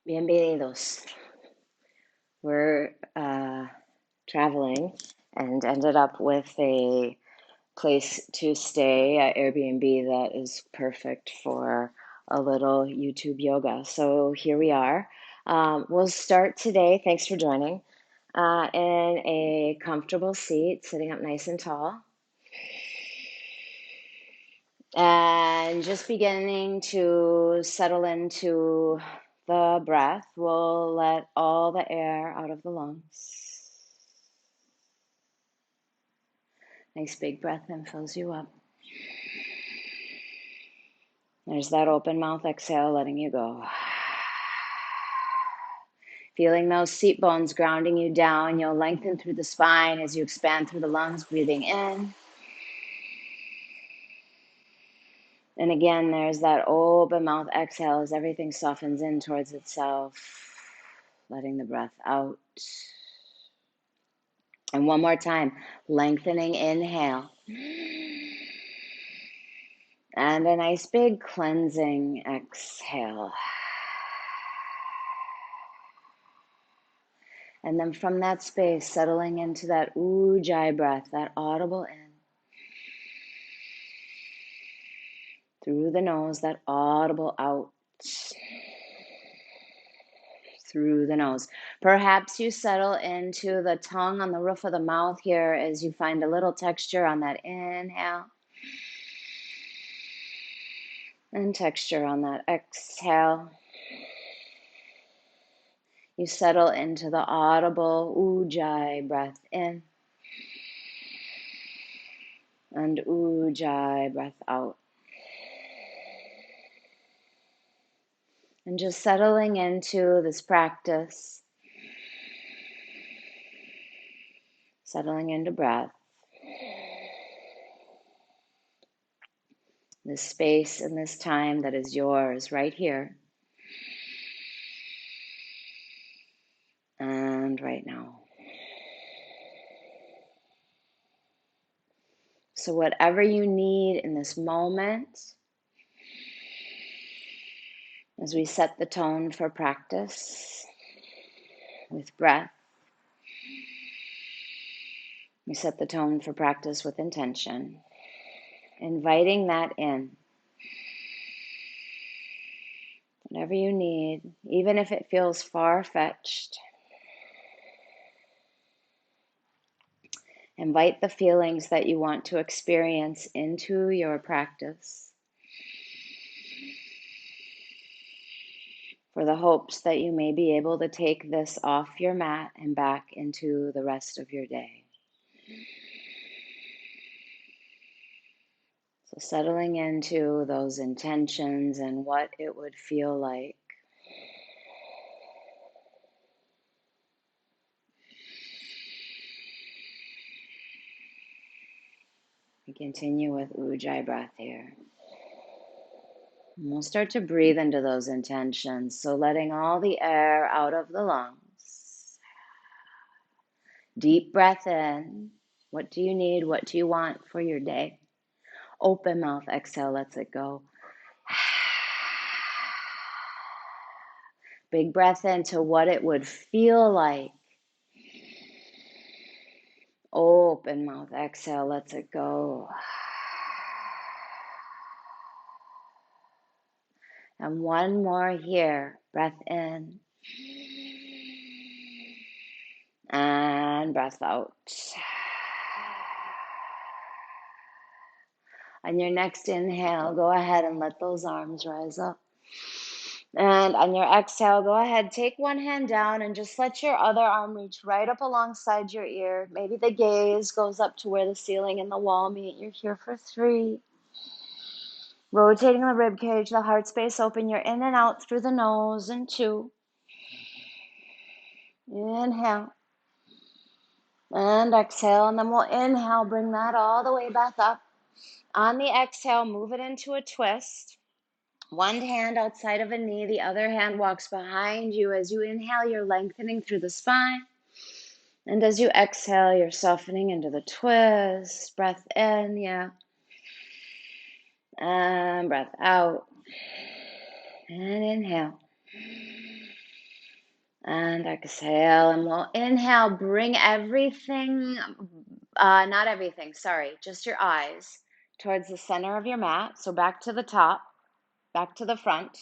Bienvenidos. We're traveling and ended up with a place to stay at Airbnb that is perfect for a little YouTube yoga. So here we are. We'll start today. Thanks for joining. In a comfortable seat, sitting up nice and tall. And just beginning to settle into the breath. We'll let all the air out of the lungs. Nice big breath in fills you up. There's that open mouth exhale letting you go. Feeling those seat bones grounding you down. You'll lengthen through the spine as you expand through the lungs, breathing in. And again, there's that open mouth exhale as everything softens in towards itself, letting the breath out. And one more time, lengthening inhale. And a nice big cleansing exhale. And then from that space, settling into that ujjayi breath, that audible in. Through the nose, that audible out. Through the nose. Perhaps you settle into the tongue on the roof of the mouth here as you find a little texture on that inhale. And texture on that exhale. You settle into the audible ujjayi breath in. And ujjayi breath out. And just settling into this practice. Settling into breath. This space and this time that is yours right here. And right now. So whatever you need in this moment, as we set the tone for practice with breath, we set the tone for practice with intention, inviting that in. Whatever you need, even if it feels far-fetched, invite the feelings that you want to experience into your practice, for the hopes that you may be able to take this off your mat and back into the rest of your day. So settling into those intentions and what it would feel like. We continue with ujjayi breath here. And we'll start to breathe into those intentions. So letting all the air out of the lungs. Deep breath in. What do you need? What do you want for your day? Open mouth exhale, lets it go. Big breath into what it would feel like. Open mouth exhale, lets it go. And one more here. Breath in. And breath out. On your next inhale, go ahead and let those arms rise up. And on your exhale, go ahead, take one hand down and just let your other arm reach right up alongside your ear. Maybe the gaze goes up to where the ceiling and the wall meet. You're here for 3. Rotating the rib cage, the heart space open. You're in and out through the nose. And 2. Inhale. And exhale. And then we'll inhale, bring that all the way back up. On the exhale, move it into a twist. One hand outside of a knee, the other hand walks behind you. As you inhale, you're lengthening through the spine. And as you exhale, you're softening into the twist. Breath in, yeah. And breath out. And inhale. And exhale, and we'll inhale, bring everything, not everything, sorry, just your eyes towards the center of your mat. So back to the top, back to the front,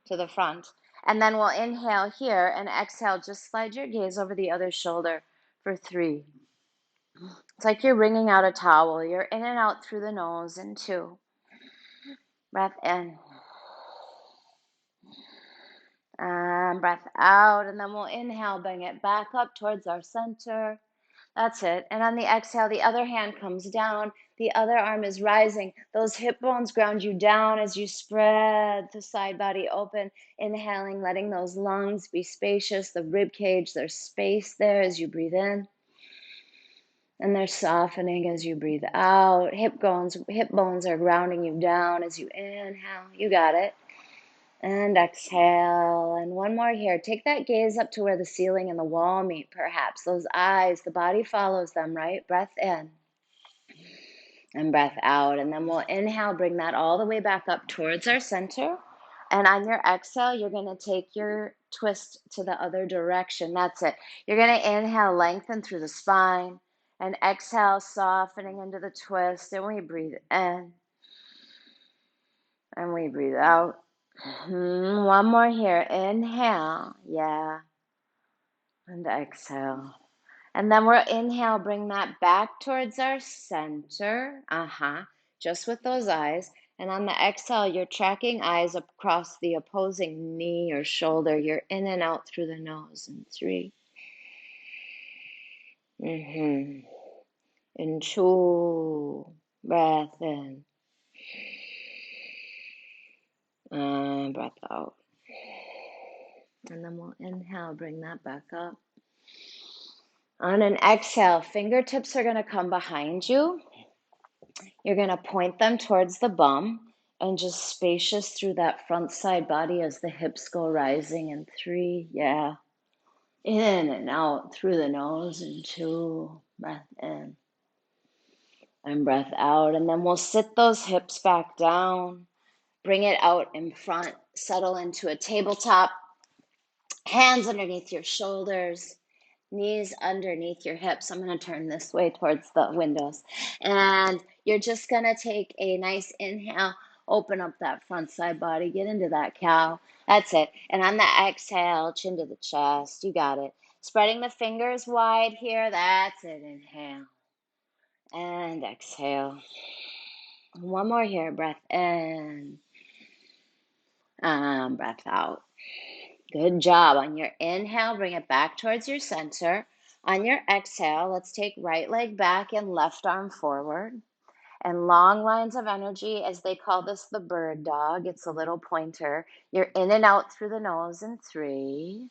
to the front. And then we'll inhale here and exhale, just slide your gaze over the other shoulder for 3. It's like you're wringing out a towel. You're in and out through the nose in 2. Breath in. And breath out. And then we'll inhale, bring it back up towards our center. That's it. And on the exhale, the other hand comes down. The other arm is rising. Those hip bones ground you down as you spread the side body open. Inhaling, letting those lungs be spacious. The rib cage, there's space there as you breathe in. And they're softening as you breathe out. Hip bones are grounding you down as you inhale. You got it. And exhale. And one more here. Take that gaze up to where the ceiling and the wall meet, perhaps. Those eyes, the body follows them, right? Breath in and breath out. And then we'll inhale, bring that all the way back up towards our center. And on your exhale, you're going to take your twist to the other direction. That's it. You're going to inhale, lengthen through the spine. And exhale, softening into the twist. And we breathe in. And we breathe out. One more here. Inhale. Yeah. And exhale. And then we'll inhale, bring that back towards our center. Just with those eyes. And on the exhale, you're tracking eyes across the opposing knee or shoulder. You're in and out through the nose in 3. In 2. Breath in. And breath out. And then we'll inhale, bring that back up. On an exhale, fingertips are going to come behind you. You're going to point them towards the bum and just spacious through that front side body as the hips go rising in 3. Yeah. In and out through the nose in 2. Breath in. And breath out. And then we'll sit those hips back down. Bring it out in front. Settle into a tabletop. Hands underneath your shoulders. Knees underneath your hips. I'm going to turn this way towards the windows. And you're just going to take a nice inhale. Open up that front side body. Get into that cow. That's it. And on the exhale, chin to the chest. You got it. Spreading the fingers wide here. That's it. Inhale. And exhale. One more here. Breath in. And breath out. Good job. On your inhale, bring it back towards your center. On your exhale, let's take right leg back and left arm forward. And long lines of energy, as they call this the bird dog. It's a little pointer. You're in and out through the nose in 3.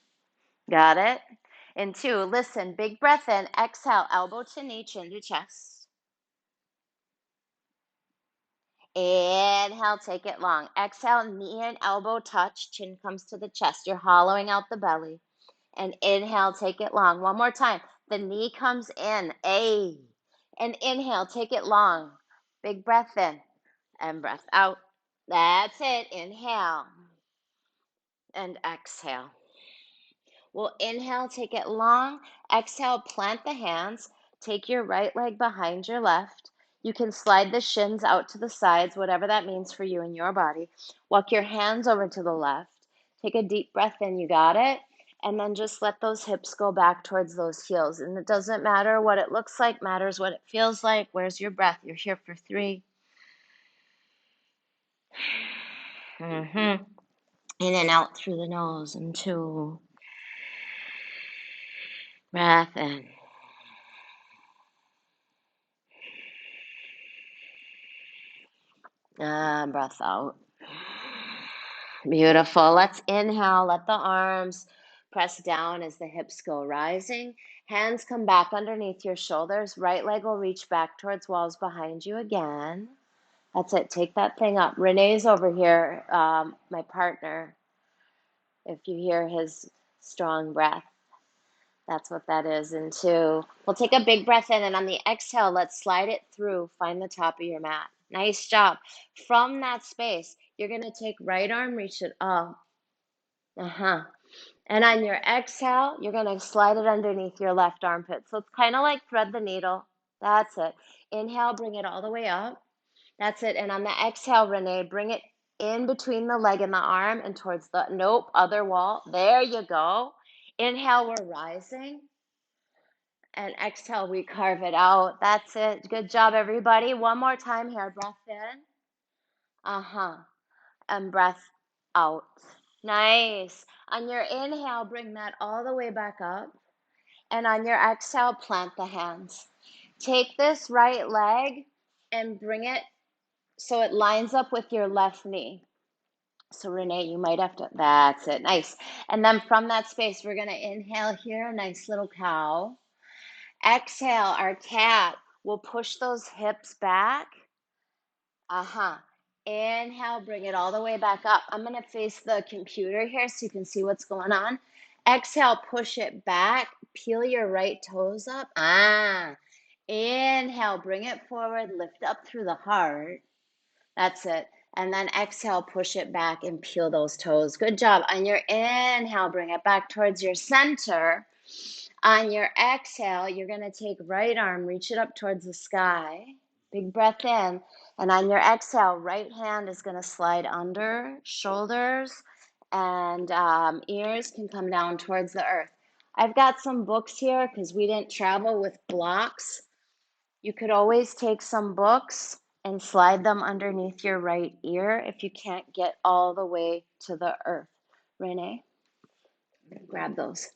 Got it? In 2, listen, big breath in. Exhale, elbow to knee, chin to chest. Inhale, take it long. Exhale, knee and elbow touch. Chin comes to the chest. You're hollowing out the belly. And inhale, take it long. One more time. The knee comes in. A. And inhale, take it long. Big breath in and breath out. That's it. Inhale and exhale. We'll inhale, take it long. Exhale, plant the hands. Take your right leg behind your left. You can slide the shins out to the sides, whatever that means for you and your body. Walk your hands over to the left. Take a deep breath in. You got it? And then just let those hips go back towards those heels. And it doesn't matter what it looks like, matters what it feels like. Where's your breath? You're here for 3. In and out through the nose in 2. Breath in. Breath out. Beautiful. Let's inhale. Let the arms press down as the hips go rising. Hands come back underneath your shoulders. Right leg will reach back towards walls behind you again. That's it. Take that thing up. Renee's over here, my partner. If you hear his strong breath, that's what that is. And 2, we'll take a big breath in, and on the exhale, let's slide it through. Find the top of your mat. Nice job. From that space, you're going to take right arm, reach it up. And on your exhale, you're going to slide it underneath your left armpit. So it's kind of like thread the needle. That's it. Inhale, bring it all the way up. That's it. And on the exhale, Renee, bring it in between the leg and the arm and towards the, nope, other wall. There you go. Inhale, we're rising. And exhale, we carve it out. That's it. Good job, everybody. One more time here. Breath in. Uh-huh. And breath out. Nice. On your inhale, bring that all the way back up. And on your exhale, plant the hands. Take this right leg and bring it so it lines up with your left knee. So Renee, you might have to, that's it, nice. And then from that space, we're gonna inhale here, a nice little cow. Exhale, our cat. We'll push those hips back. Uh-huh. Inhale, bring it all the way back up. I'm gonna face the computer here so you can see what's going on. Exhale, push it back. Peel your right toes up. Inhale, bring it forward, lift up through the heart. That's it. And then exhale, push it back and peel those toes. Good job. On your inhale, bring it back towards your center. On your exhale, you're going to take right arm, reach it up towards the sky. Big breath in. And on your exhale, right hand is going to slide under, shoulders and ears can come down towards the earth. I've got some books here because we didn't travel with blocks. You could always take some books and slide them underneath your right ear if you can't get all the way to the earth. Renee, grab those.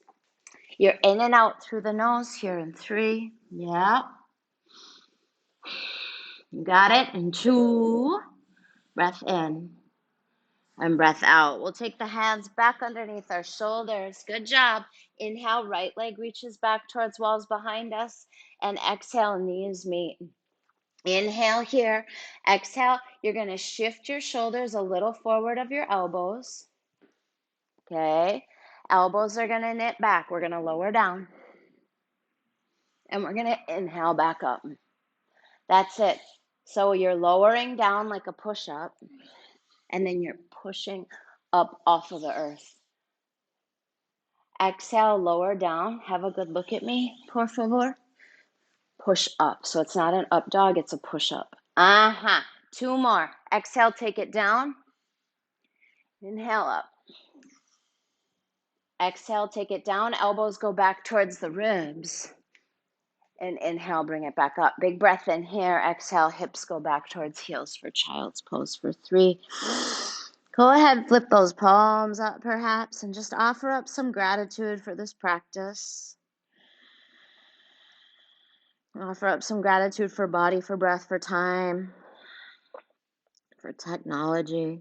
You're in and out through the nose here in 3. Yeah. You got it. And 2. Breath in and breath out. We'll take the hands back underneath our shoulders. Good job. Inhale, right leg reaches back towards walls behind us. And exhale, knees meet. Inhale here. Exhale, you're going to shift your shoulders a little forward of your elbows. Okay. Elbows are going to knit back. We're going to lower down. And we're going to inhale back up. That's it. So you're lowering down like a push-up. And then you're pushing up off of the earth. Exhale, lower down. Have a good look at me, por favor. Push up. So it's not an up dog, it's a push up. 2 more. Exhale, take it down. Inhale up. Exhale, take it down. Elbows go back towards the ribs. And inhale, bring it back up. Big breath in here. Exhale, hips go back towards heels for child's pose for 3. Go ahead, flip those palms up perhaps, and just offer up some gratitude for this practice. Offer up some gratitude for body, for breath, for time, for technology,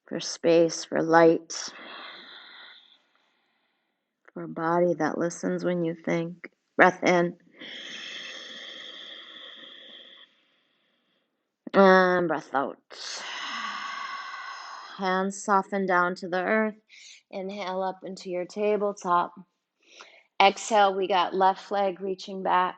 for space, for light, for a body that listens when you think. Breath in. And breath out. Hands soften down to the earth. Inhale up into your tabletop. Exhale, we got left leg reaching back.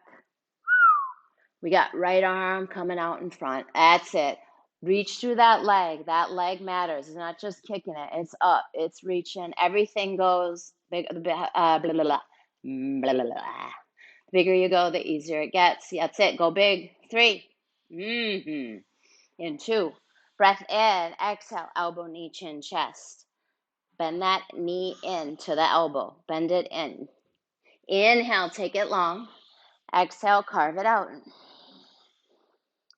We got right arm coming out in front. That's it. Reach through that leg. That leg matters. It's not just kicking it. It's up. It's reaching. Everything goes big. Blah, blah, blah. Blah, blah, blah. The bigger you go, the easier it gets. That's it. Go big. 3. In 2. Breath in. Exhale. Elbow, knee, chin, chest. Bend that knee in to the elbow. Bend it in. Inhale. Take it long. Exhale. Carve it out.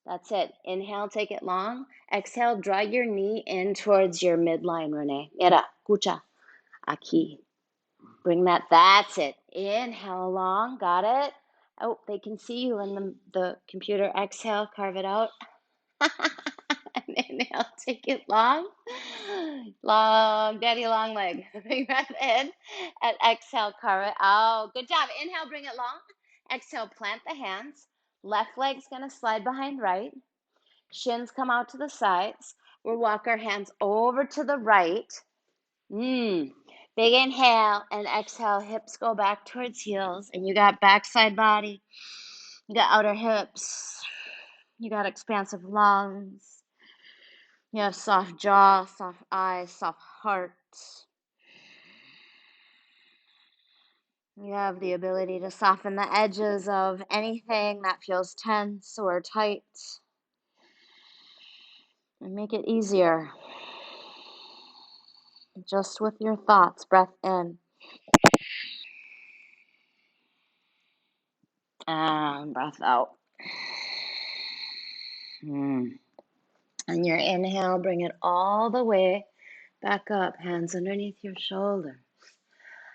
That's it. Inhale, take it long. Exhale, draw your knee in towards your midline, Renee. Mira, escucha, aquí. Bring that, that's it. Inhale long, got it? Oh, they can see you in the computer. Exhale, carve it out. And inhale, take it long. Long, daddy long leg. Big breath in. And exhale, carve it out. Good job. Inhale, bring it long. Exhale, plant the hands. Left leg's going to slide behind right. Shins come out to the sides. We'll walk our hands over to the right. Big inhale and exhale. Hips go back towards heels. And you got backside body. You got outer hips. You got expansive lungs. You have soft jaw, soft eyes, soft heart. You have the ability to soften the edges of anything that feels tense or tight and make it easier just with your thoughts. Breath in and breath out. And your inhale, bring it all the way back up, hands underneath your shoulders.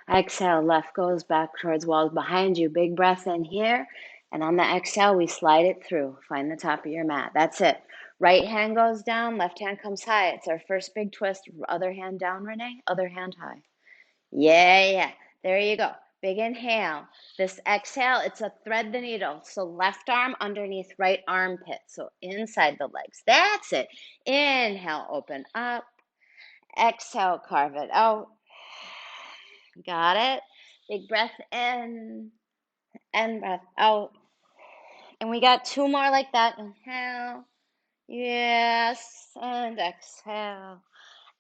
Exhale, left goes back towards walls behind you. Big breath in here. And on the exhale, we slide it through. Find the top of your mat. That's it. Right hand goes down, left hand comes high. It's our first big twist. Other hand down, Renee. Other hand high. Yeah. There you go. Big inhale. This exhale, it's a thread the needle. So left arm underneath right armpit. So inside the legs. That's it. Inhale, open up. Exhale, carve it out. Got it? Big breath in and breath out. And we got two more like that. Inhale. Yes. And exhale.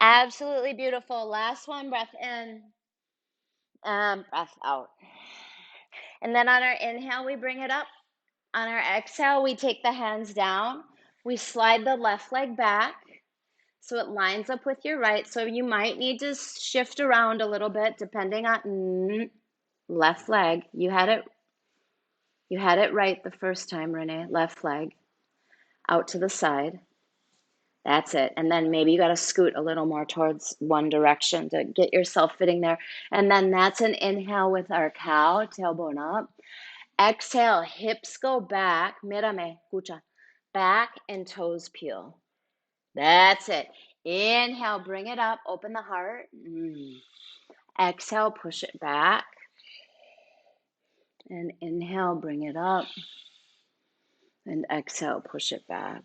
Absolutely beautiful. Last one. Breath in and breath out. And then on our inhale, we bring it up. On our exhale, we take the hands down. We slide the left leg back so it lines up with your right. So you might need to shift around a little bit depending on left leg. You had it right the first time, Renee. Left leg out to the side. That's it. And then maybe you got to scoot a little more towards one direction to get yourself fitting there. And then that's an inhale with our cow, tailbone up. Exhale, hips go back. Mírame, escucha. Back and toes peel. That's it. Inhale, bring it up. Open the heart. Exhale, push it back. And inhale, bring it up. And exhale, push it back.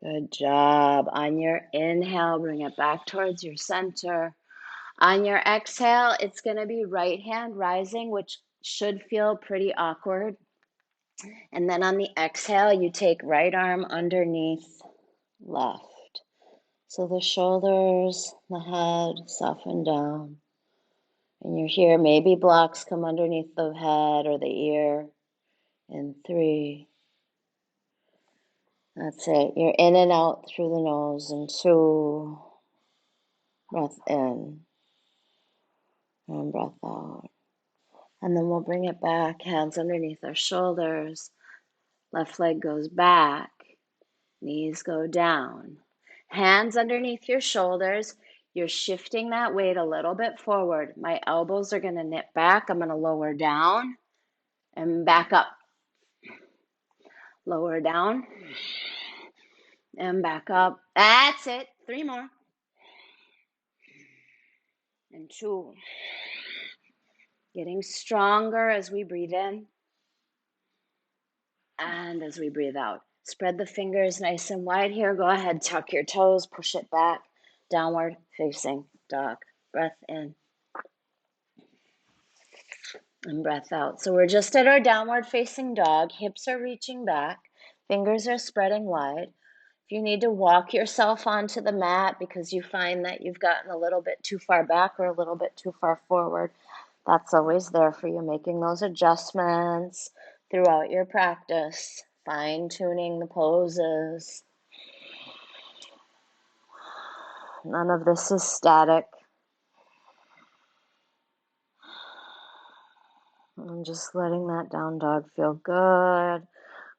Good job. On your inhale, bring it back towards your center. On your exhale, it's going to be right hand rising, which should feel pretty awkward. And then on the exhale, you take right arm underneath left. So the shoulders, the head soften down. And you're here. Maybe blocks come underneath the head or the ear. In 3. That's it. You're in and out through the nose. And 2. Breath in. And breath out. And then we'll bring it back. Hands underneath our shoulders. Left leg goes back. Knees go down. Hands underneath your shoulders. You're shifting that weight a little bit forward. My elbows are going to knit back. I'm going to lower down and back up. Lower down and back up. That's it. 3 more. And 2. Getting stronger as we breathe in and as we breathe out. Spread the fingers nice and wide here. Go ahead, tuck your toes, push it back. Downward facing dog. Breath in and breath out. So we're just at our downward facing dog. Hips are reaching back. Fingers are spreading wide. If you need to walk yourself onto the mat because you find that you've gotten a little bit too far back or a little bit too far forward, that's always there for you, making those adjustments throughout your practice, fine-tuning the poses. None of this is static. I'm just letting that down dog feel good.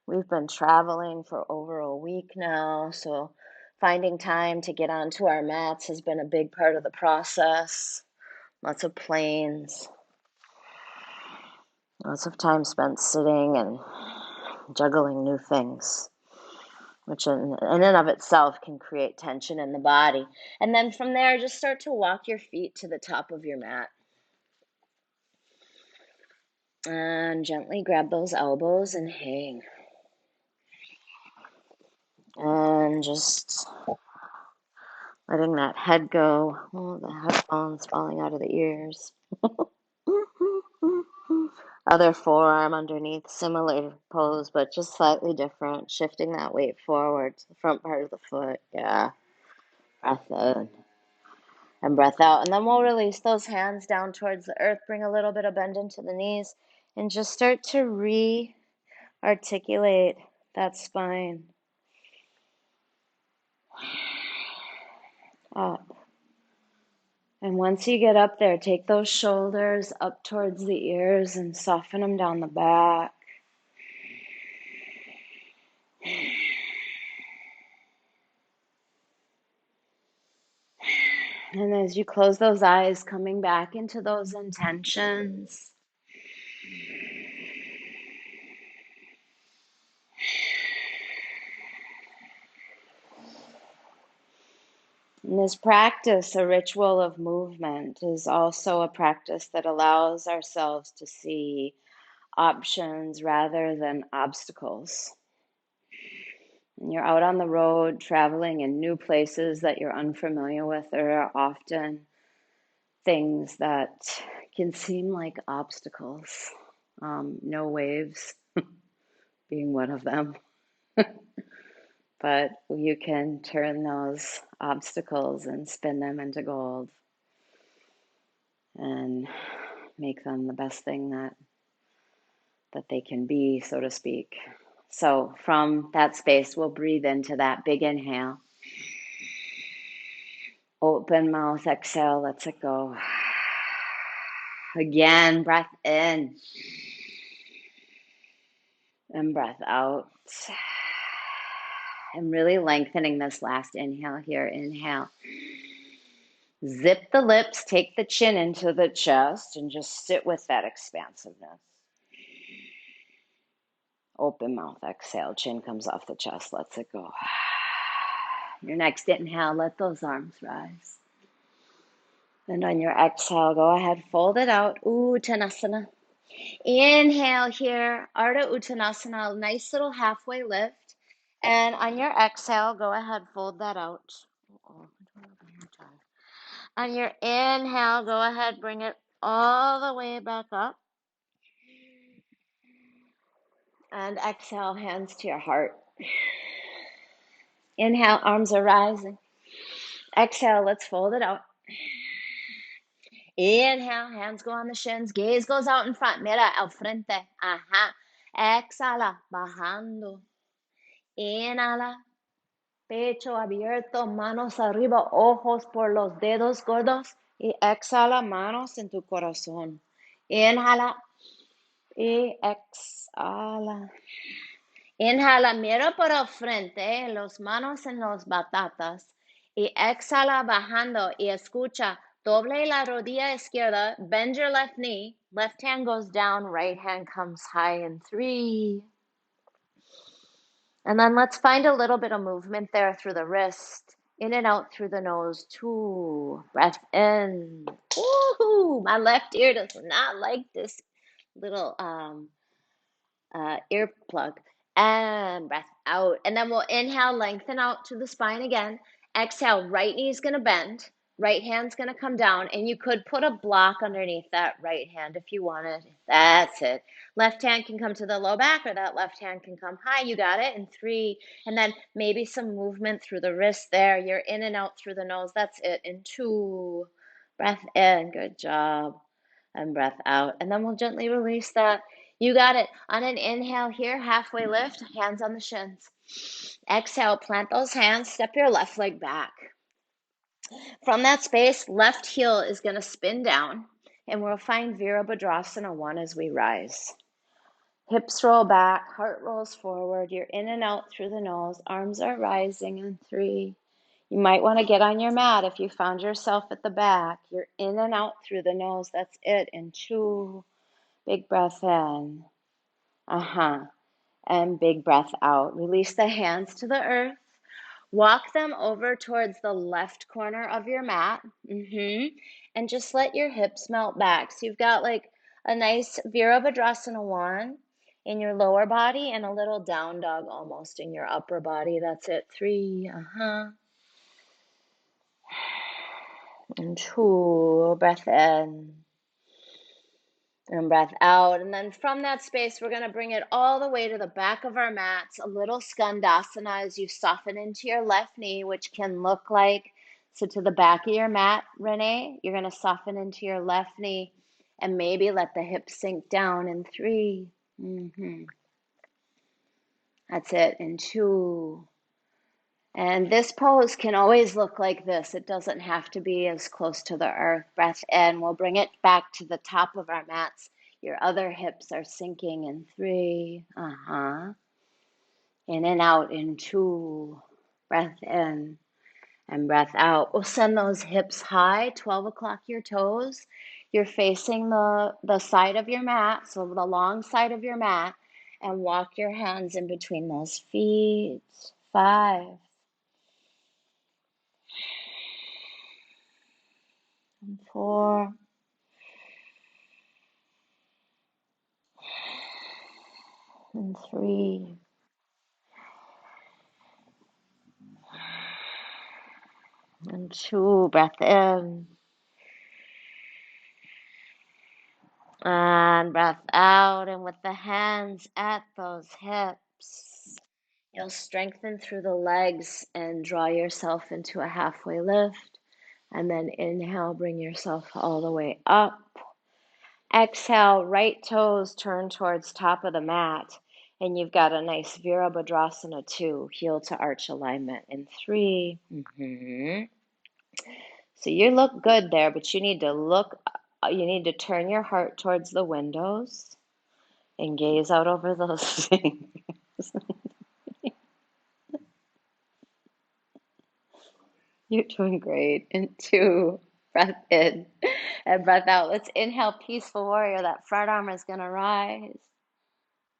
We've been traveling for over a week now, so finding time to get onto our mats has been a big part of the process. Lots of planes, lots of time spent sitting and juggling new things, which in and of itself can create tension in the body. And then from there, just start to walk your feet to the top of your mat. And gently grab those elbows and hang. And just letting that head go. Oh, the headphones falling out of the ears. Other forearm underneath, similar pose, but just slightly different. Shifting that weight forward to the front part of the foot. Yeah. Breath in. And breath out. And then we'll release those hands down towards the earth. Bring a little bit of bend into the knees and just start to re-articulate that spine. Up. And once you get up there, take those shoulders up towards the ears and soften them down the back. And as you close those eyes, coming back into those intentions. And this practice, a ritual of movement, is also a practice that allows ourselves to see options rather than obstacles. When you're out on the road, traveling in new places that you're unfamiliar with, there are often things that can seem like obstacles. No waves being one of them. But you can turn those obstacles and spin them into gold and make them the best thing that they can be, so to speak. So from that space, we'll breathe into that big inhale. Open mouth, exhale, let's it go. Again, breath in. And breath out. And really lengthening this last inhale here. Inhale. Zip the lips, take the chin into the chest, and just sit with that expansiveness. Open mouth, exhale, chin comes off the chest, lets it go. Your next inhale, let those arms rise. And on your exhale, go ahead, fold it out, Uttanasana. Inhale here, Ardha Uttanasana, nice little halfway lift. And on your exhale, go ahead, fold that out. On your inhale, go ahead, bring it all the way back up. And exhale, hands to your heart. Inhale, arms are rising. Exhale, let's fold it out. Inhale, hands go on the shins, gaze goes out in front, mira al frente. Ajá. Exhala, bajando. Inhala, pecho abierto, manos arriba, ojos por los dedos gordos. Y exhala, manos en tu corazón. Inhala y exhala. Inhala, mira por el frente, los manos en las batatas. Y exhala bajando y escucha, doble la rodilla izquierda, bend your left knee, left hand goes down, right hand comes high in 3. And then let's find a little bit of movement there through the wrist, in and out through the nose, 2. Breath in. Woohoo! My left ear does not like this little earplug. And breath out. And then we'll inhale, lengthen out to the spine again. Exhale, right knee's going to bend. Right hand's going to come down. And you could put a block underneath that right hand if you wanted. That's it. Left hand can come to the low back, or that left hand can come high. You got it. In 3. And then maybe some movement through the wrist there. You're in and out through the nose. That's it. In 2. Breath in. Good job. And breath out. And then we'll gently release that. You got it. On an inhale here, halfway lift, hands on the shins. Exhale, plant those hands, step your left leg back. From that space, left heel is going to spin down, and we'll find Virabhadrasana 1 as we rise. Hips roll back, heart rolls forward. You're in and out through the nose. Arms are rising in 3. You might want to get on your mat if you found yourself at the back. You're in and out through the nose. That's it. In 2. Big breath in. And big breath out. Release the hands to the earth. Walk them over towards the left corner of your mat. And just let your hips melt back. So you've got like a nice Virabhadrasana 1 in your lower body and a little down dog almost in your upper body. That's it. 3. And 2. Breath in. And breath out. And then from that space, we're going to bring it all the way to the back of our mats. A little skandasana as you soften into your left knee, which can look like So to the back of your mat, Renee, you're going to soften into your left knee and maybe let the hips sink down in 3. That's it. In 2. And this pose can always look like this. It doesn't have to be as close to the earth. Breath in. We'll bring it back to the top of our mats. Your other hips are sinking in 3. In and out in 2. Breath in and breath out. We'll send those hips high, 12 o'clock your toes. You're facing the side of your mat, so the long side of your mat, and walk your hands in between those feet. 5. And 4. And 3. And 2. Breath in. And breath out. And with the hands at those hips, you'll strengthen through the legs and draw yourself into a halfway lift. And then inhale, bring yourself all the way up. Exhale, right toes turn towards top of the mat. And you've got a nice Virabhadrasana 2, heel to arch alignment in 3. So you look good there, but you need to turn your heart towards the windows and gaze out over those things. You're doing great. And 2, breath in and breath out. Let's inhale, peaceful warrior. That front arm is going to rise.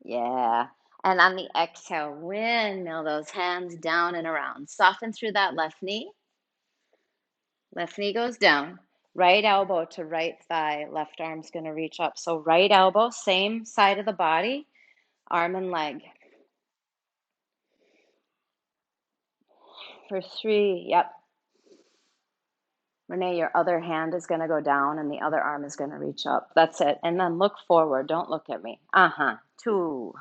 Yeah. And on the exhale, windmill those hands down and around. Soften through that left knee. Left knee goes down. Right elbow to right thigh. Left arm's going to reach up. So right elbow, same side of the body, arm and leg. For 3, yep. Renee, your other hand is going to go down and the other arm is going to reach up. That's it. And then look forward. Don't look at me. 2.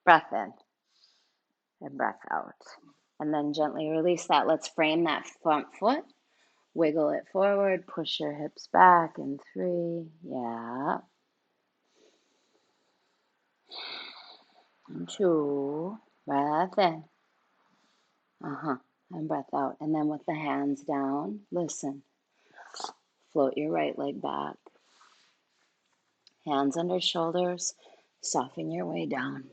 Breath in and breath out. And then gently release that. Let's frame that front foot. Wiggle it forward. Push your hips back in 3. Yeah. And 2. Breath in. And breath out. And then with the hands down, listen. Float your right leg back. Hands under shoulders. Soften your way down.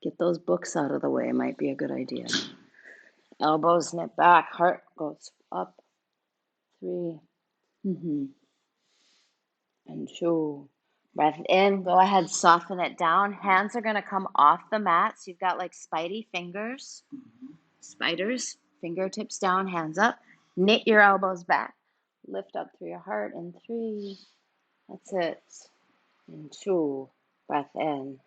Get those books out of the way. Might be a good idea. Elbows knit back. Heart goes up. 3. And 2. Breath in. Go ahead. Soften it down. Hands are going to come off the mat. So you've got like spidey fingers. Spiders. Fingertips down. Hands up. Knit your elbows back. Lift up through your heart in 3. That's it. In 2. Breath in.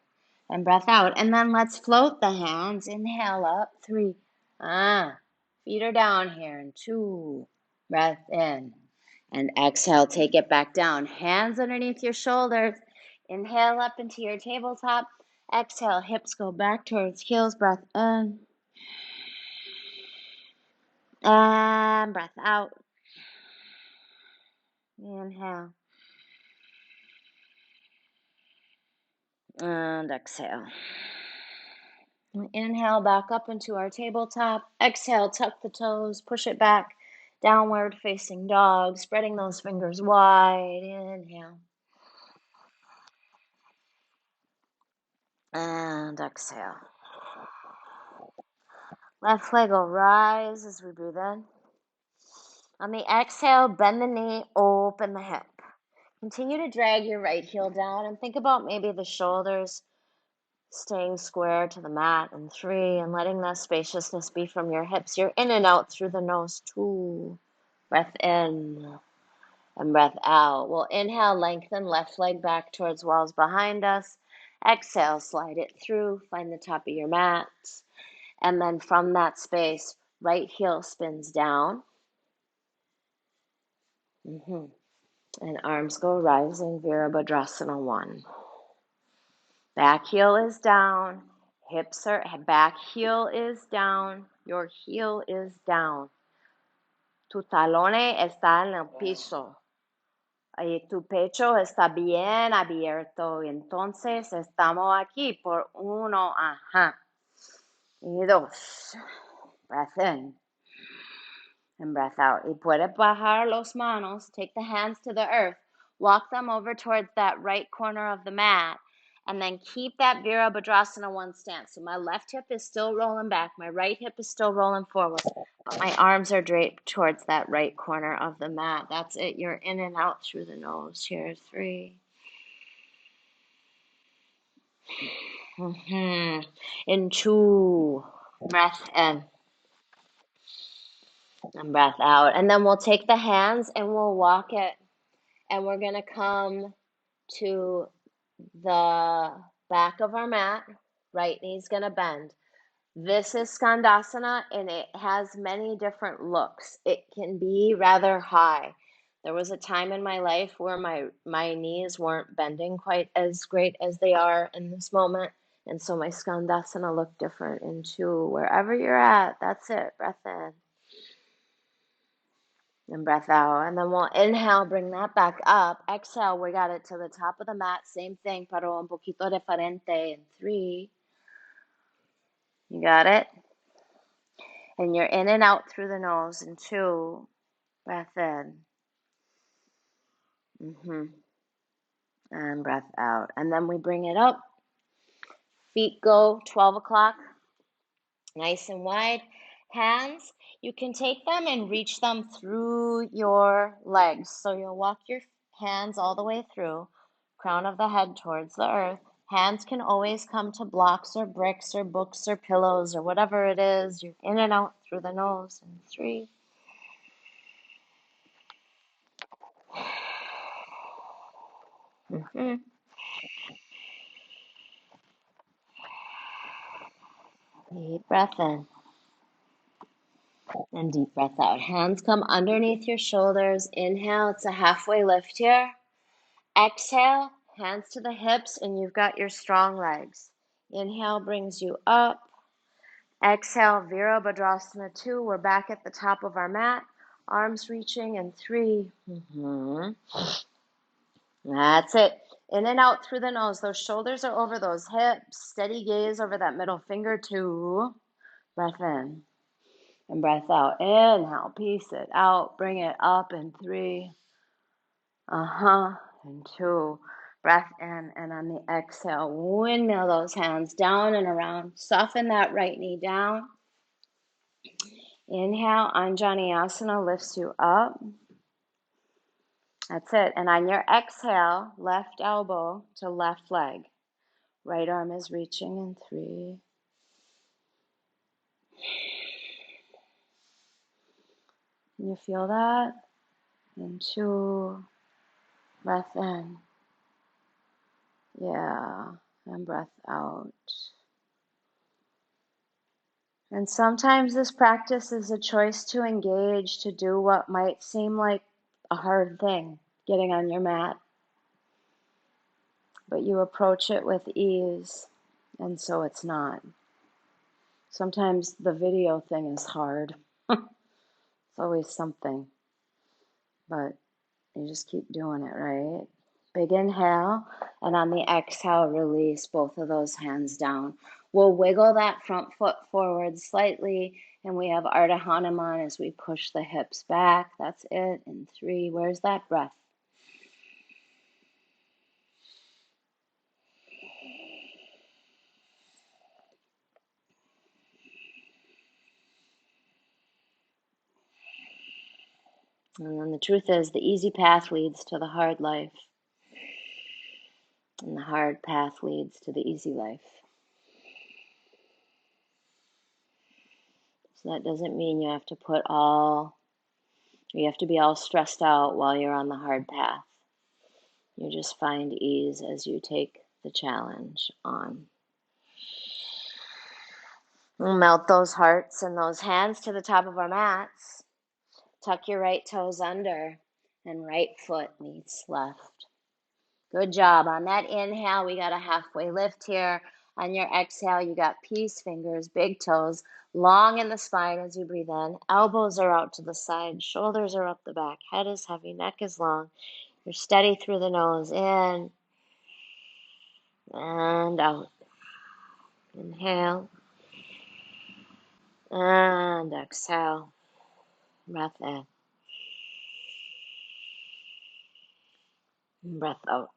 And breath out. And then let's float the hands. Inhale up. 3. Feet are down here. And 2. Breath in. And exhale. Take it back down. Hands underneath your shoulders. Inhale up into your tabletop. Exhale. Hips go back towards heels. Breath in. And breath out. Inhale. And exhale. Inhale back up into our tabletop. Exhale, tuck the toes, push it back. Downward facing dog, spreading those fingers wide. Inhale. And exhale. Left leg will rise as we breathe in. On the exhale, bend the knee, open the hip. Continue to drag your right heel down and think about maybe the shoulders staying square to the mat in 3 and letting that spaciousness be from your hips. You're in and out through the nose. 2. Breath in and breath out. We'll inhale, lengthen left leg back towards walls behind us. Exhale, slide it through, find the top of your mat. And then from that space, right heel spins down. And arms go rising, Virabhadrasana 1. Back heel is down, back heel is down, your heel is down. Tu talone está en el piso. Y tu pecho está bien abierto. Entonces estamos aquí por 1, ajá. Y 2. Breath in and breath out. Y puedes bajar los manos. Take the hands to the earth. Walk them over towards that right corner of the mat. And then keep that Virabhadrasana one stance. So my left hip is still rolling back. My right hip is still rolling forward. But my arms are draped towards that right corner of the mat. That's it. You're in and out through the nose. Here, 3. In 2. Breath in. And breath out. And then we'll take the hands and we'll walk it. And we're going to come to the back of our mat. Right knee's going to bend. This is Skandasana, and it has many different looks. It can be rather high. There was a time in my life where my knees weren't bending quite as great as they are in this moment. And so my Skandasana looked different in 2. Wherever you're at, that's it. Breath in. And breath out. And then we'll inhale, bring that back up. Exhale, we got it to the top of the mat. Same thing, pero un poquito diferente in 3. You got it? And you're in and out through the nose in 2. Breath in. And breath out. And then we bring it up. Feet go 12 o'clock. Nice and wide. Hands, you can take them and reach them through your legs. So you'll walk your hands all the way through, crown of the head towards the earth. Hands can always come to blocks or bricks or books or pillows or whatever it is. You're in and out through the nose in 3. Deep breath in. And deep breath out. Hands come underneath your shoulders. Inhale, it's a halfway lift here. Exhale, hands to the hips, and you've got your strong legs. Inhale brings you up. Exhale, Virabhadrasana 2. We're back at the top of our mat. Arms reaching in 3. That's it. In and out through the nose. Those shoulders are over those hips. Steady gaze over that middle finger. 2. Breath in. And breath out. Inhale, piece it out. Bring it up in 3. And 2. Breath in. And on the exhale, windmill those hands down and around. Soften that right knee down. Inhale, Anjaneyasana lifts you up. That's it. And on your exhale, left elbow to left leg. Right arm is reaching in 3. You feel that? In 2. Breath in. Yeah. And breath out. And sometimes this practice is a choice to engage, to do what might seem like a hard thing, getting on your mat. But you approach it with ease, and so it's not. Sometimes the video thing is hard. It's always something. But you just keep doing it, right? Big inhale, and on the exhale, release both of those hands down. We'll wiggle that front foot forward slightly, and we have Ardha Hanuman as we push the hips back. That's it. In 3. Where's that breath? And then the truth is, the easy path leads to the hard life. And the hard path leads to the easy life. So that doesn't mean you have to be all stressed out while you're on the hard path. You just find ease as you take the challenge on. We'll melt those hearts and those hands to the top of our mats. Tuck your right toes under, and right foot meets left. Good job. On that inhale, we got a halfway lift here. On your exhale, you got peace fingers, big toes. Long in the spine as you breathe in. Elbows are out to the side. Shoulders are up the back. Head is heavy. Neck is long. You're steady through the nose. In and out. Inhale and exhale. Breath in. Breath out.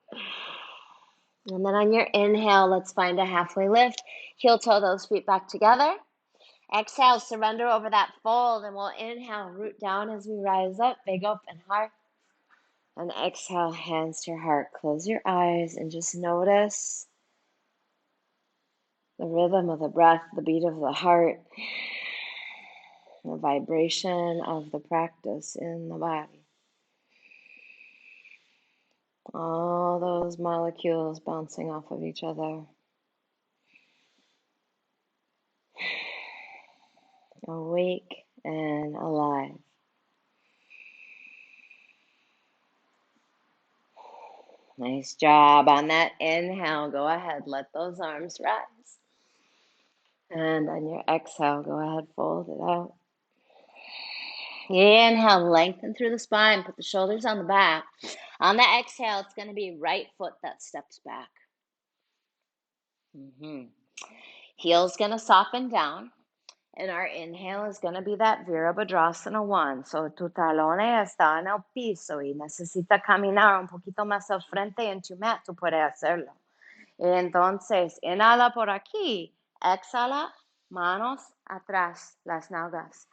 And then on your inhale, let's find a halfway lift. Heel toe those feet back together. Exhale, surrender over that fold, and we'll inhale, root down as we rise up, big open heart. And exhale, hands to your heart. Close your eyes and just notice the rhythm of the breath, the beat of the heart, the vibration of the practice in the body. All those molecules bouncing off of each other. Awake and alive. Nice job. On that inhale, go ahead, let those arms rise. And on your exhale, go ahead, fold it out. Inhale, lengthen through the spine, put the shoulders on the back. On the exhale, it's going to be right foot that steps back. Heel's going to soften down. And our inhale is going to be that Virabhadrasana 1. So tu talone está en el piso y necesita caminar un poquito más al frente en tu mat, tú puedes hacerlo. Entonces, inhala por aquí, exhala, manos atrás, las nalgas.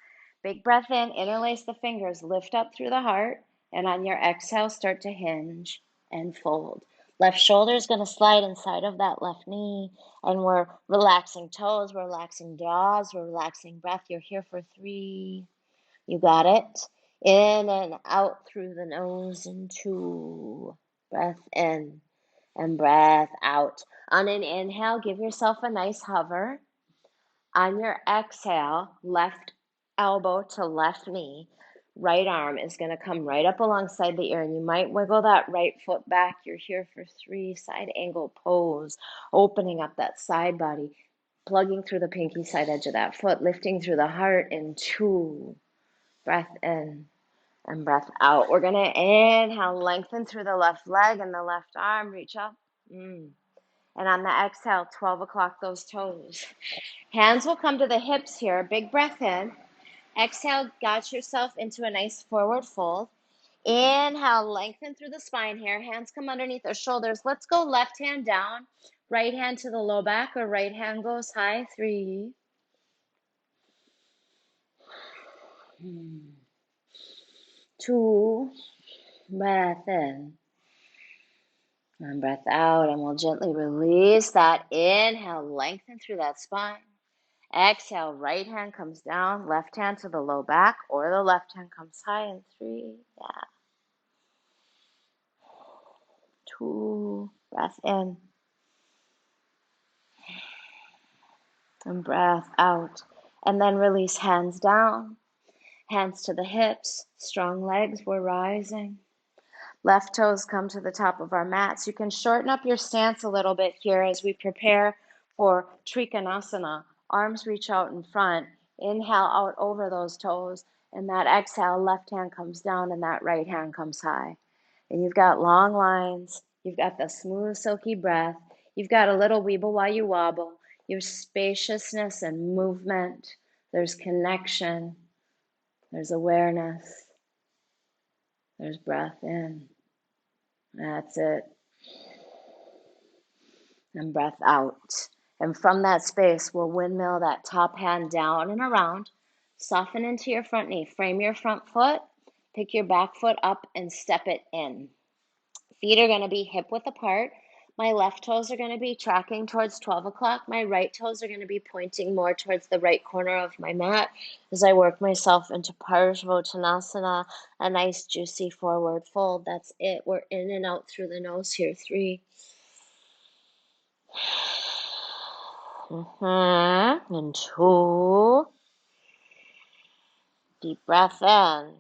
Big breath in, interlace the fingers, lift up through the heart, and on your exhale, start to hinge and fold. Left shoulder is going to slide inside of that left knee, and we're relaxing toes, we're relaxing jaws, we're relaxing breath. You're here for 3. You got it. In and out through the nose in 2. Breath in and breath out. On an inhale, give yourself a nice hover. On your exhale, left elbow to left knee. Right arm is going to come right up alongside the ear, and you might wiggle that right foot back. You're here for 3, side angle pose, opening up that side body, plugging through the pinky side edge of that foot, lifting through the heart in 2. Breath in and breath out. We're going to inhale, lengthen through the left leg and the left arm, reach up. And on the exhale, 12 o'clock those toes. Hands will come to the hips here. Big breath in. Exhale, got yourself into a nice forward fold. Inhale, lengthen through the spine here. Hands come underneath the shoulders. Let's go left hand down. Right hand to the low back, or right hand goes high. 3. 2. Breath in. And breath out, and we'll gently release that. Inhale, lengthen through that spine. Exhale, right hand comes down, left hand to the low back, or the left hand comes high in 3. 2. Breath in. And breath out. And then release hands down, hands to the hips. Strong legs, we're rising. Left toes come to the top of our mats. You can shorten up your stance a little bit here as we prepare for trikonasana. Arms reach out in front. Inhale out over those toes. And that exhale, left hand comes down and that right hand comes high. And you've got long lines. You've got the smooth, silky breath. You've got a little weeble while you wobble. There's spaciousness and movement. There's connection. There's awareness. There's breath in. That's it. And breath out. And from that space, we'll windmill that top hand down and around. Soften into your front knee. Frame your front foot. Pick your back foot up and step it in. Feet are going to be hip width apart. My left toes are going to be tracking towards 12 o'clock. My right toes are going to be pointing more towards the right corner of my mat as I work myself into purvotasana, a nice juicy forward fold. That's it. We're in and out through the nose here. 3. And 2. Deep breath in.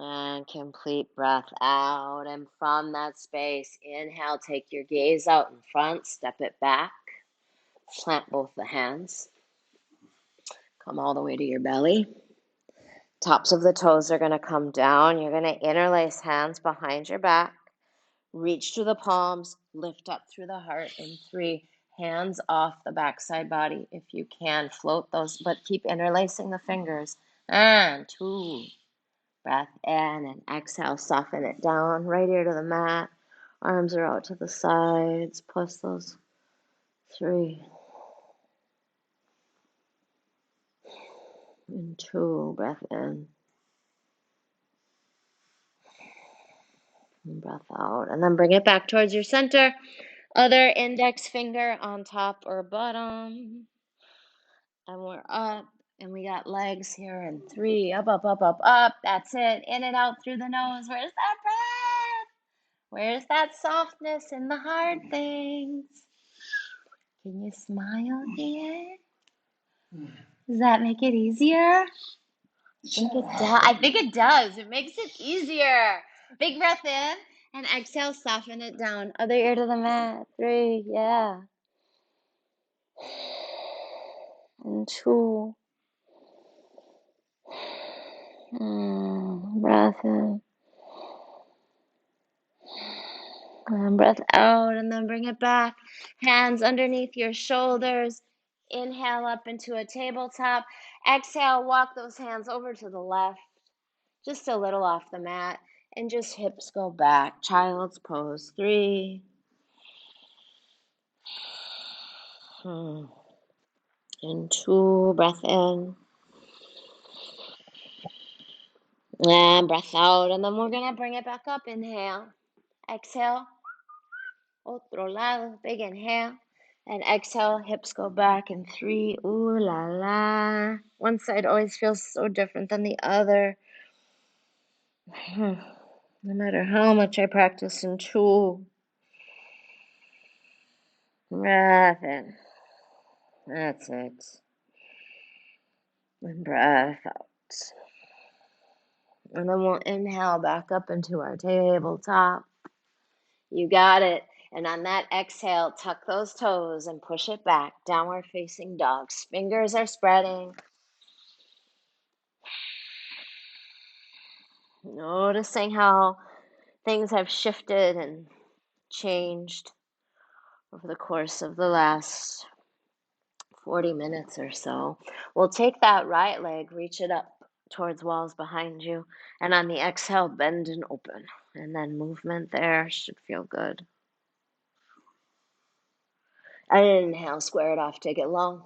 And complete breath out. And from that space, inhale, take your gaze out in front, step it back. Plant both the hands. Come all the way to your belly. Tops of the toes are going to come down. You're going to interlace hands behind your back. Reach through the palms. Lift up through the heart in 3. Hands off the backside body if you can. Float those, but keep interlacing the fingers. And 2. Breath in and exhale. Soften it down. Right ear to the mat. Arms are out to the sides. Plus those 3. And 2. Breath in. And breath out. And then bring it back towards your center. Other index finger on top or bottom. And we're up. And we got legs here in 3. Up, up, up, up, up. That's it. In and out through the nose. Where's that breath? Where's that softness in the hard things? Can you smile here? Does that make it easier? I think it does. It makes it easier. Big breath in and exhale, soften it down. Other ear to the mat. 3, yeah. And 2. Breath in. And breath out, and then bring it back. Hands underneath your shoulders. Inhale up into a tabletop. Exhale, walk those hands over to the left. Just a little off the mat. And just hips go back. Child's pose. 3. And 2. Breath in. And breath out. And then we're going to bring it back up. Inhale. Exhale. Otro lado. Big inhale. And exhale. Hips go back in 3. Ooh la la. One side always feels so different than the other. No matter how much I practice in 2. Breath in. That's it. And breath out. And then we'll inhale back up into our tabletop. You got it. And on that exhale, tuck those toes and push it back. Downward facing dog. Fingers are spreading. Noticing how things have shifted and changed over the course of the last 40 minutes or so. We'll take that right leg, reach it up towards walls behind you, and on the exhale, bend and open. And then movement there should feel good. Inhale, square it off, take it long.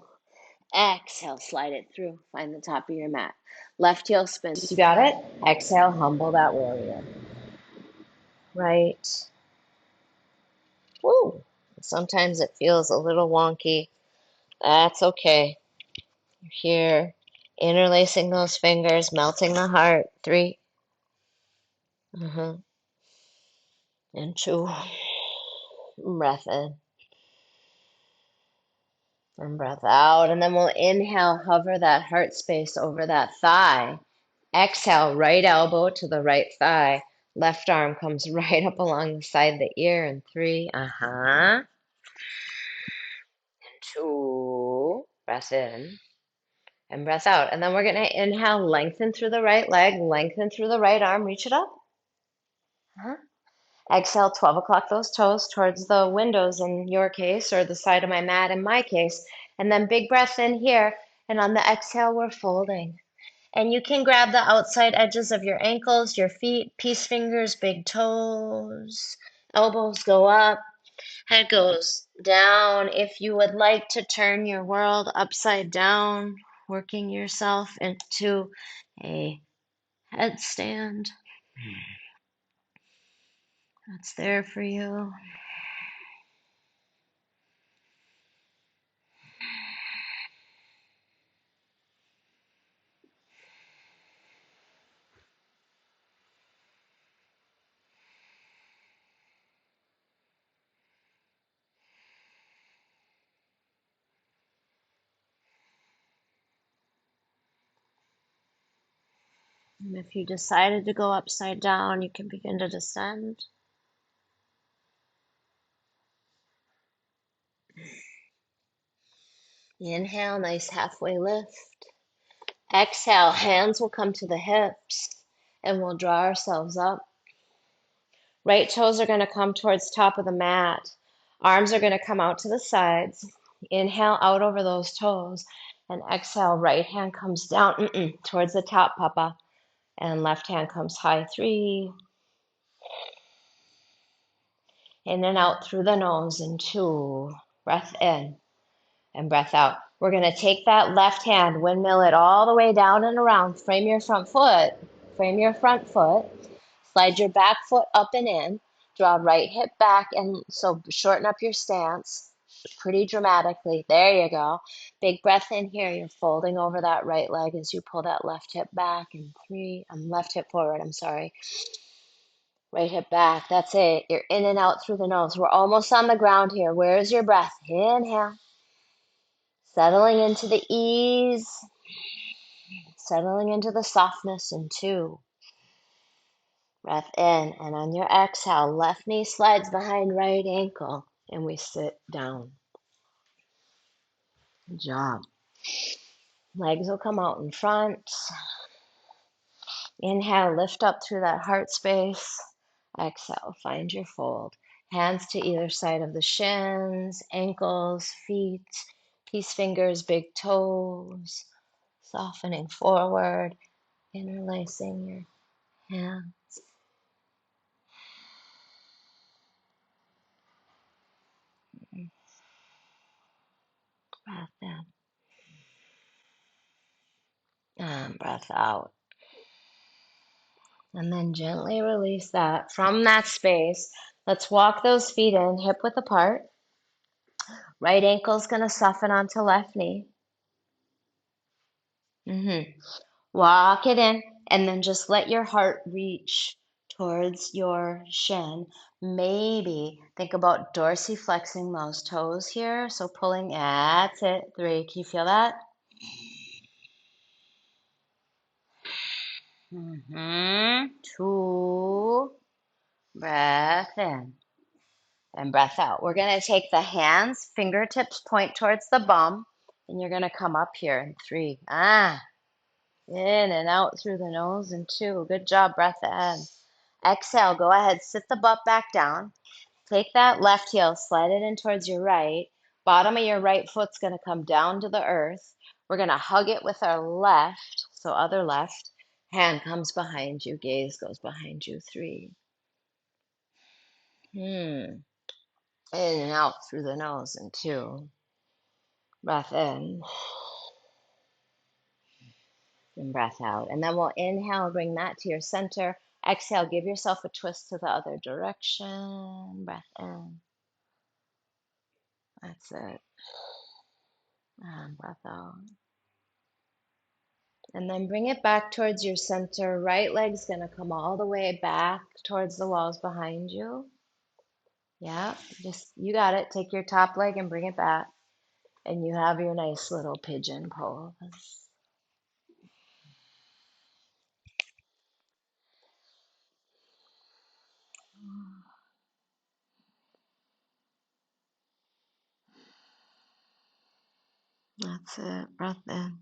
Exhale, slide it through. Find the top of your mat. Left heel spins. You got it? Exhale, humble that warrior. Right. Woo. Sometimes it feels a little wonky. That's okay. You're here. Interlacing those fingers, melting the heart. 3. And 2. Breath in. And breath out. And then we'll inhale, hover that heart space over that thigh. Exhale, right elbow to the right thigh. Left arm comes right up along the side of the ear in 3. And 2. Breath in. And breath out. And then we're going to inhale, lengthen through the right leg, lengthen through the right arm, reach it up. Exhale, 12 o'clock those toes towards the windows in your case, or the side of my mat in my case. And then big breath in here. And on the exhale, we're folding. And you can grab the outside edges of your ankles, your feet, peace fingers, big toes. Elbows go up, head goes down. If you would like to turn your world upside down, working yourself into a headstand, that's there for you. And if you decided to go upside down, you can begin to descend. Inhale, nice halfway lift. Exhale, hands will come to the hips and we'll draw ourselves up. Right toes are going to come towards top of the mat. Arms are going to come out to the sides. Inhale out over those toes. And exhale, right hand comes down towards the top, Papa. And left hand comes high, 3. In and out through the nose in 2. Breath in and breath out. We're going to take that left hand, windmill it all the way down and around. Frame your front foot. Frame your front foot. Slide your back foot up and in. Draw right hip back, and so shorten up your stance pretty dramatically. There you go. Big breath in here. You're folding over that right leg as you pull that left hip back in 3. Left hip forward, I'm sorry. Right hip back. That's it. You're in and out through the nose. We're almost on the ground here. Where's your breath? Inhale. Settling into the ease. Settling into the softness in 2. Breath in, and on your exhale, left knee slides behind right ankle, and we sit down. Good job. Legs will come out in front. Inhale, lift up through that heart space. Exhale, find your fold. Hands to either side of the shins, ankles, feet, peace fingers, big toes. Softening forward, interlacing your hands. Breath in. And breath out. And then gently release that. From that space, let's walk those feet in, hip width apart. Right ankle's going to soften onto left knee. Walk it in, and then just let your heart reach towards your shin. Maybe think about dorsiflexing those toes here. So pulling, that's it. 3, can you feel that? 2, breath in and breath out. We're going to take the hands, fingertips point towards the bum, and you're going to come up here in 3. In and out through the nose in 2. Good job, breath in. Exhale, go ahead, sit the butt back down. Take that left heel, slide it in towards your right. Bottom of your right foot's going to come down to the earth. We're going to hug it with our left, so other left. Hand comes behind you, gaze goes behind you, 3. In and out through the nose in 2. Breath in and breath out. And then we'll inhale, bring that to your center. Exhale, give yourself a twist to the other direction. Breath in. That's it. And breath out. And then bring it back towards your center. Right leg's going to come all the way back towards the walls behind you. Yeah, just, you got it. Take your top leg and bring it back. And you have your nice little pigeon pose. That's it. Breath in.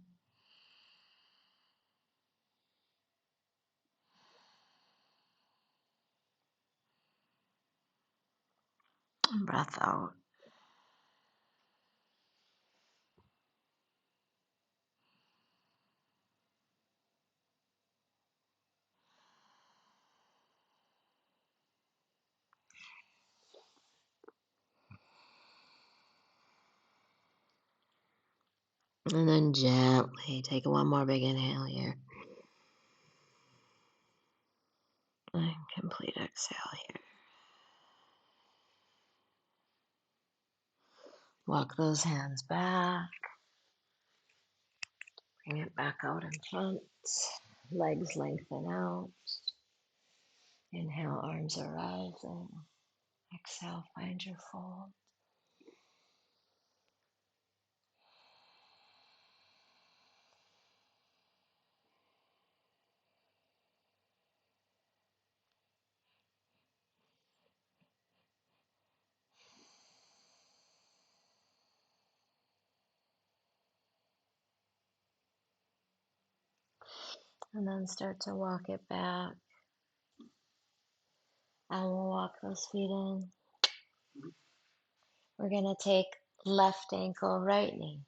And breath out. And then gently take one more big inhale here. And complete exhale here. Walk those hands back. Bring it back out in front. Legs lengthen out. Inhale, arms are rising. Exhale, find your fold. And then start to walk it back. And we'll walk those feet in. We're going to take left ankle, right knee.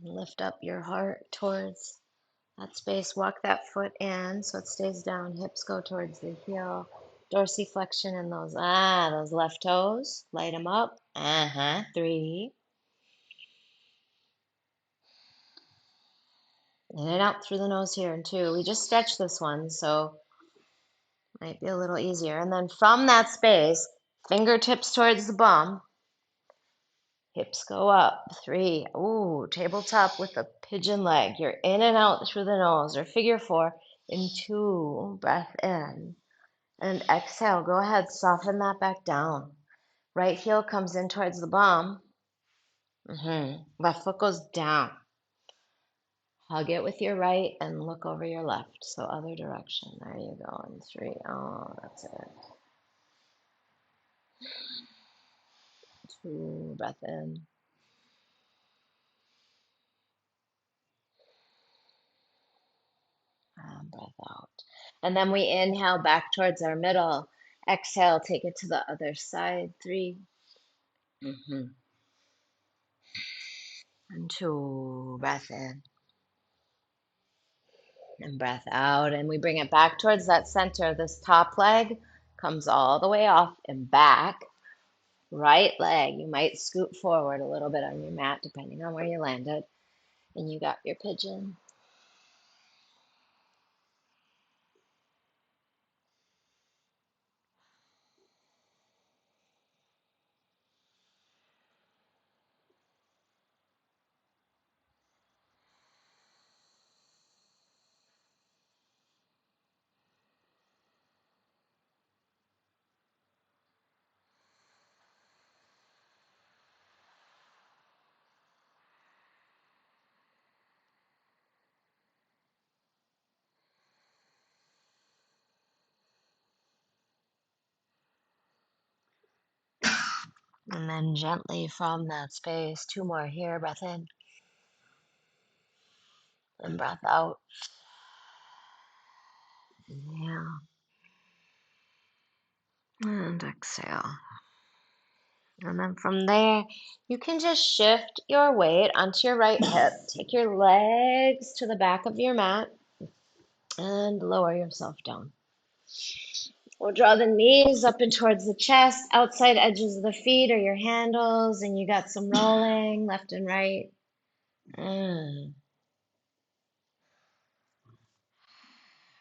And lift up your heart towards that space. Walk that foot in so it stays down. Hips go towards the heel. Dorsiflexion in those left toes. Light them up. 3. In and out through the nose here in 2. We just stretched this one, so might be a little easier. And then from that space, fingertips towards the bum. Hips go up. 3. Ooh, tabletop with a pigeon leg. You're in and out through the nose, or figure 4 in 2. Breath in. And exhale. Go ahead, soften that back down. Right heel comes in towards the bum. Left foot goes down. Hug it with your right and look over your left. So other direction. There you go. In 3. Oh, that's it. 2. Breath in. And breath out. And then we inhale back towards our middle. Exhale, take it to the other side. 3. And 2. Breath in. And breath out. And we bring it back towards that center. This top leg comes all the way off and back. Right leg. You might scoot forward a little bit on your mat, depending on where you landed. And you got your pigeon. And then gently from that space, 2 more here. Breath in. And breath out. Inhale. And exhale. And then from there, you can just shift your weight onto your right hip. Take your legs to the back of your mat and lower yourself down. We'll draw the knees up and towards the chest, outside edges of the feet or your handles, and you got some rolling left and right. And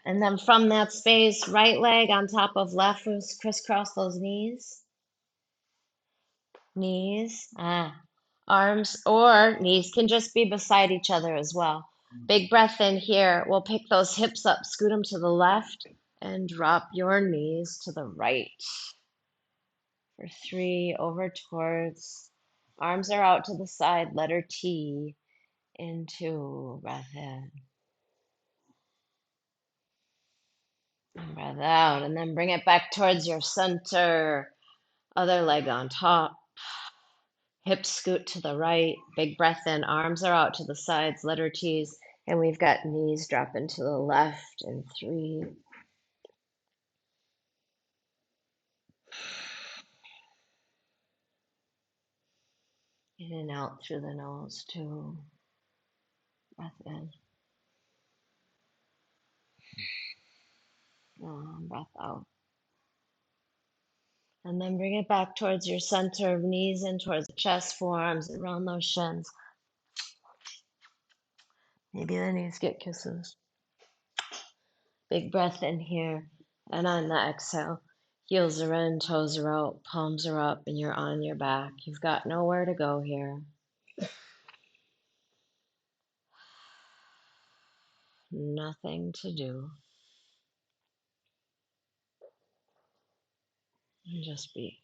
then from that space, right leg on top of left, crisscross those knees. Knees, arms, or knees can just be beside each other as well. Big breath in here. We'll pick those hips up, scoot them to the left, and drop your knees to the right. For 3, over towards, arms are out to the side, letter T, into, breath in, and breath out, and then bring it back towards your center, other leg on top. Hips scoot to the right, big breath in, arms are out to the sides, letter T's, and we've got knees dropping to the left in 3. In and out through the nose, 2. Breath in. Breath out. And then bring it back towards your center, knees in towards the chest, forearms around those shins. Maybe the knees get kisses. Big breath in here. And on the exhale, heels are in, toes are out, palms are up, and you're on your back. You've got nowhere to go here. Nothing to do. And just be.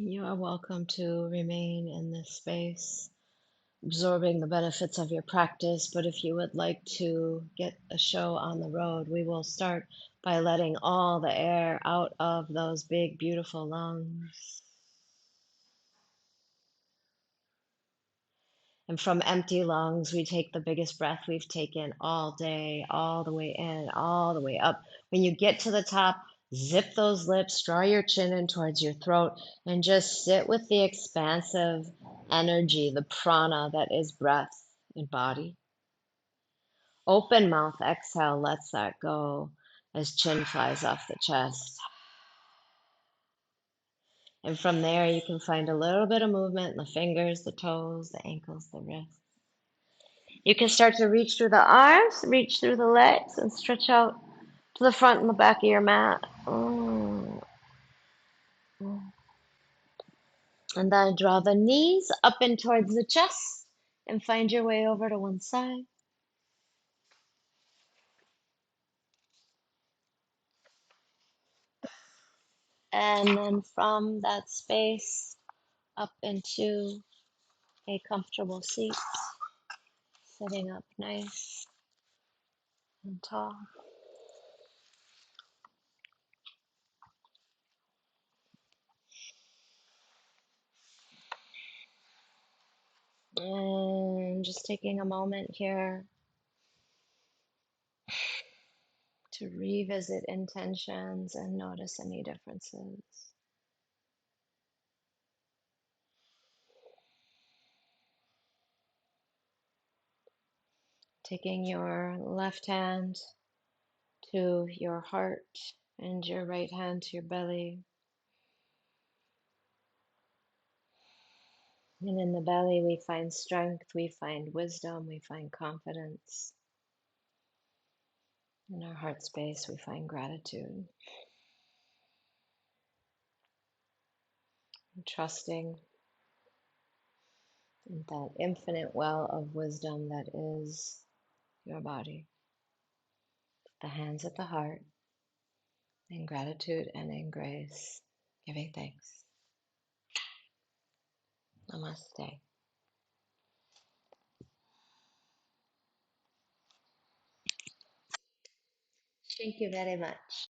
You are welcome to remain in this space, absorbing the benefits of your practice. But if you would like to get a show on the road, we will start by letting all the air out of those big, beautiful lungs. And from empty lungs, we take the biggest breath we've taken all day, all the way in, all the way up. When you get to the top, zip those lips, draw your chin in towards your throat, and just sit with the expansive energy, the prana that is breath and body. Open mouth exhale lets that go as chin flies off the chest. And from there, you can find a little bit of movement in the fingers, the toes, the ankles, the wrists. You can start to reach through the arms, reach through the legs, and stretch out to the front and the back of your mat. And then draw the knees up in towards the chest and find your way over to one side. And then from that space up into a comfortable seat, sitting up nice and tall. And just taking a moment here to revisit intentions and notice any differences. Taking your left hand to your heart and your right hand to your belly. And in the belly, we find strength, we find wisdom, we find confidence. In our heart space, we find gratitude, and trusting in that infinite well of wisdom that is your body. The hands at the heart, in gratitude and in grace, giving thanks. Namaste. Thank you very much.